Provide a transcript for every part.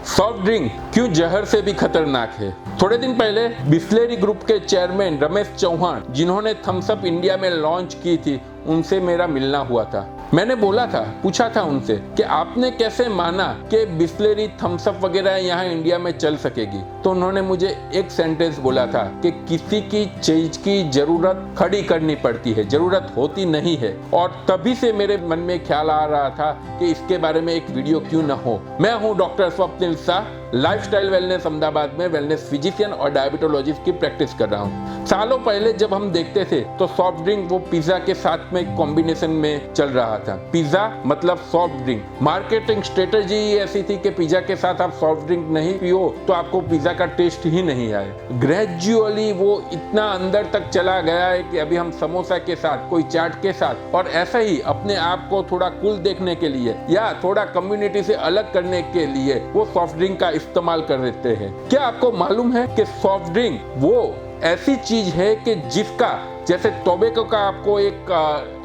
Soft drink क्यों जहर से भी खतरनाक है। थोड़े दिन पहले बिस्लेरी ग्रुप के चेयरमैन रमेश चौहान, जिन्होंने थम्स अप इंडिया में लॉन्च की थी, उनसे मेरा मिलना हुआ था। मैंने पूछा था उनसे कि आपने कैसे माना कि बिस्लेरी थम्स अप वगैरह यहाँ इंडिया में चल सकेगी। तो उन्होंने मुझे एक सेंटेंस बोला था कि किसी की चीज की जरूरत खड़ी करनी पड़ती है, जरूरत होती नहीं है। और तभी से मेरे मन में ख्याल आ रहा था कि इसके बारे में एक वीडियो क्यों न हो। मैं हूँ doctor Swapnil Shah, lifestyle wellness Ahmedabad में वेलनेस फिजिशियन और डायबिटोलॉजिस्ट की प्रैक्टिस कर रहा हूँ। सालों पहले जब हम देखते थे तो सॉफ्ट ड्रिंक वो पिज्जा के साथ में कॉम्बिनेशन में चल रहा था। पिज्जा मतलब सॉफ्ट ड्रिंक। मार्केटिंग स्ट्रेटेजी ऐसी थी कि पिज्जा के साथ आप सॉफ्ट ड्रिंक नहीं पियो तो आपको पिज्जा का टेस्ट ही नहीं आए। ग्रेजुअली वो इतना अंदर तक चला गया है कि अभी हम समोसा के साथ, कोई चाट के साथ और ऐसा ही अपने आप को थोड़ा कूल देखने के लिए या थोड़ा कम्युनिटी से अलग करने के लिए वो सॉफ्ट ड्रिंक का इस्तेमाल कर देते हैं। क्या आपको मालूम है कि सॉफ्ट ड्रिंक वो ऐसी चीज है कि जिसका जैसे टोबैको का आपको एक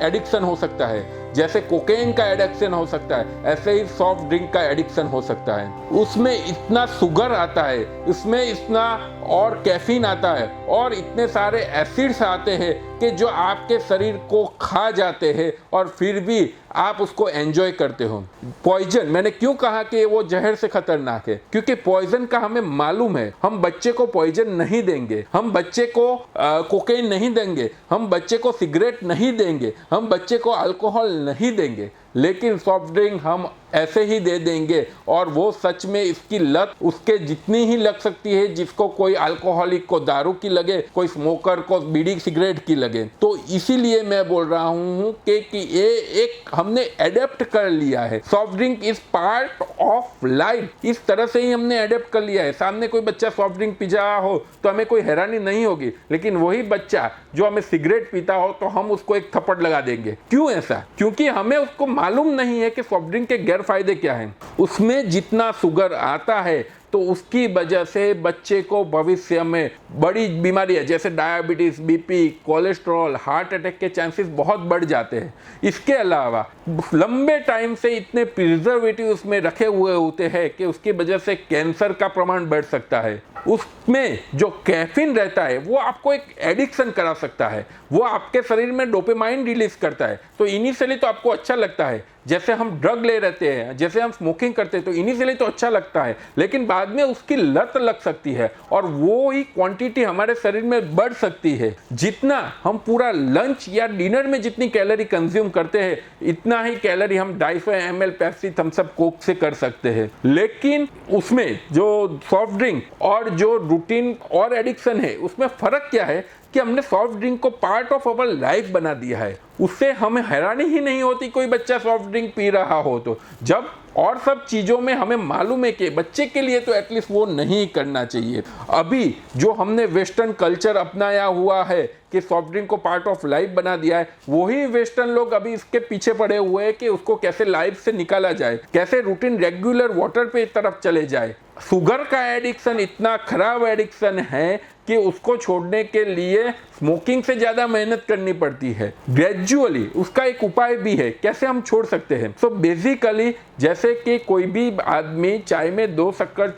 एडिक्शन हो सकता है, जैसे कोकेन का एडिक्शन हो सकता है, ऐसे ही सॉफ्ट ड्रिंक का एडिक्शन हो सकता है। उसमें इतना शुगर आता है, उसमें इतना और कैफीन आता है और इतने सारे एसिड्स आते हैं कि जो आपके शरीर को खा जाते हैं और फिर भी आप उसको एंजॉय करते हो। पॉइजन, मैंने क्यों कहा कि वो जहर से खतरनाक है? क्योंकि पॉइजन का हमें मालूम है। हम बच्चे को पॉइजन नहीं देंगे, हम बच्चे को कोकेन नहीं देंगे, हम बच्चे को सिगरेट नहीं देंगे, हम बच्चे को अल्कोहल नहीं देंगे, लेकिन सॉफ्ट ड्रिंक हम ऐसे ही दे देंगे और वो सच में इसकी लत उसके जितनी ही लग सकती है जिसको कोई अल्कोहलिक को दारू की लगे, कोई स्मोकर को बीड़ी सिगरेट की लगे। तो इसीलिए मैं बोल रहा हूँ कि ये एक हमने एडेप्ट कर लिया है। Soft drink is part of life, इस तरह से ही हमने एडेप्ट कर लिया है। सामने कोई बच्चा सॉफ्ट ड्रिंक पी रहा हो तो हमें कोई हैरानी नहीं होगी, लेकिन वही बच्चा जो हमें सिगरेट पीता हो तो हम उसको एक थप्पड़ लगा देंगे। क्यों ऐसा? क्योंकि हमें उसको मालूम नहीं है कि सॉफ्ट ड्रिंक के गैर फायदे क्या हैं। उसमें जितना शुगर आता है तो उसकी वजह से बच्चे को भविष्य में बड़ी बीमारियां जैसे diabetes, BP, cholesterol, heart attack के चांसेस बहुत बढ़ जाते हैं। इसके अलावा लंबे टाइम से इतने प्रिजर्वेटिव उसमें रखे हुए होते हैं कि उसकी वजह से कैंसर का प्रमाण बढ़ सकता है। उसमें जो कैफीन रहता है वो आपको एक एडिक्शन करा सकता है, वो आपके शरीर में डोपामाइन रिलीज करता है। तो इनिशियली तो आपको अच्छा लगता है, जैसे हम ड्रग ले रहते हैं, जैसे हम स्मोकिंग करते हैं तो इनिशियली तो अच्छा लगता है, लेकिन बाद में उसकी लत लग सकती है और वो ही क्वांटिटी हमारे शरीर में बढ़ सकती है। जितना हम पूरा लंच या डिनर में जितनी कैलोरी कंज्यूम करते हैं इतना ही कैलोरी हम 250 ml Pepsi, Thums Up, Coke से कर सकते हैं। लेकिन उसमें जो सॉफ्ट ड्रिंक और जो रूटीन और एडिक्शन है उसमें फर्क क्या है कि हमने सॉफ्ट ड्रिंक को पार्ट ऑफ अवर लाइफ बना दिया है। उससे हमें हैरानी ही नहीं होती कोई बच्चा सॉफ्ट ड्रिंक पी रहा हो तो, जब और सब चीज़ों में हमें मालूम है कि बच्चे के लिए तो एटलीस्ट वो नहीं करना चाहिए। अभी जो हमने वेस्टर्न कल्चर अपनाया हुआ है कि सॉफ्ट ड्रिंक को पार्ट ऑफ लाइफ बना दिया है, वही वेस्टर्न लोग अभी इसके पीछे पड़े हुए हैं कि उसको कैसे लाइफ से निकाला जाए, कैसे रूटीन रेगुलर वाटर पे तरफ चले जाए। शुगर का एडिक्शन इतना खराब एडिक्शन है कि उसको छोड़ने के लिए स्मोकिंग से ज़्यादा मेहनत करनी पड़ती है। ग्रेजुअली उसका एक उपाय भी है, कैसे हम छोड़ सकते हैं। सो बेसिकली जैसे कि कोई भी आदमी चाय में 2 शक्कर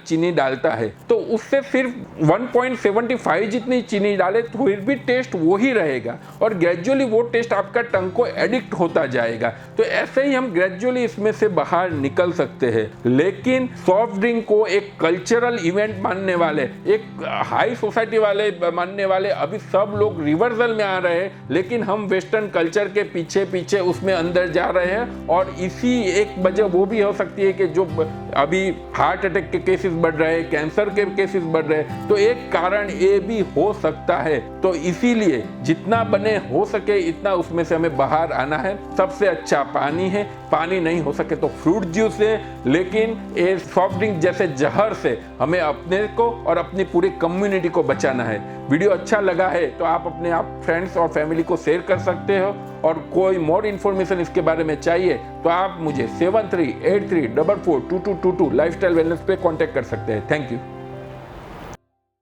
चीनी डालता है तो उससे सिर्फ 1.75 जितनी चीनी डाले तो फिर भी टेस्ट वो ही रहेगा और ग्रेजुअली वो टेस्ट आपका टंग को एडिक्ट होता जाएगा। तो ऐसे ही हम ग्रेजुअली इसमें से बाहर निकल सकते हैं। लेकिन सॉफ्ट ड्रिंक को एक कल्चरल इवेंट मानने वाले, एक हाई सोसाइटी वाले मानने वाले अभी सब लोग रिवर्सल में आ रहे हैं, लेकिन हम वेस्टर्न कल्चर के पीछे पीछे उसमें अंदर जा रहे हैं। और इसी एक वजह वो भी हो सकती है कि जो अभी हार्ट अटैक के केसेस बढ़ रहे हैं, कैंसर के केसेस बढ़ रहे हैं, तो एक कारण ये भी हो सकता है। तो इसीलिए जितना बने हो सके इतना उसमें से हमें बाहर आना है। सबसे अच्छा पानी है, पानी नहीं हो सके तो फ्रूट जूस है, लेकिन ये सॉफ्ट ड्रिंक जैसे जहर से हमें अपने को और अपनी पूरी कम्युनिटी को बचाना है। वीडियो अच्छा लगा है तो आप अपने फ्रेंड्स और फैमिली को शेयर कर सकते हो और कोई मोर इन्फॉर्मेशन इसके बारे में चाहिए तो आप मुझे 7383442222 लाइफस्टाइल वेलनेस पे कांटेक्ट कर सकते हैं। Thank you.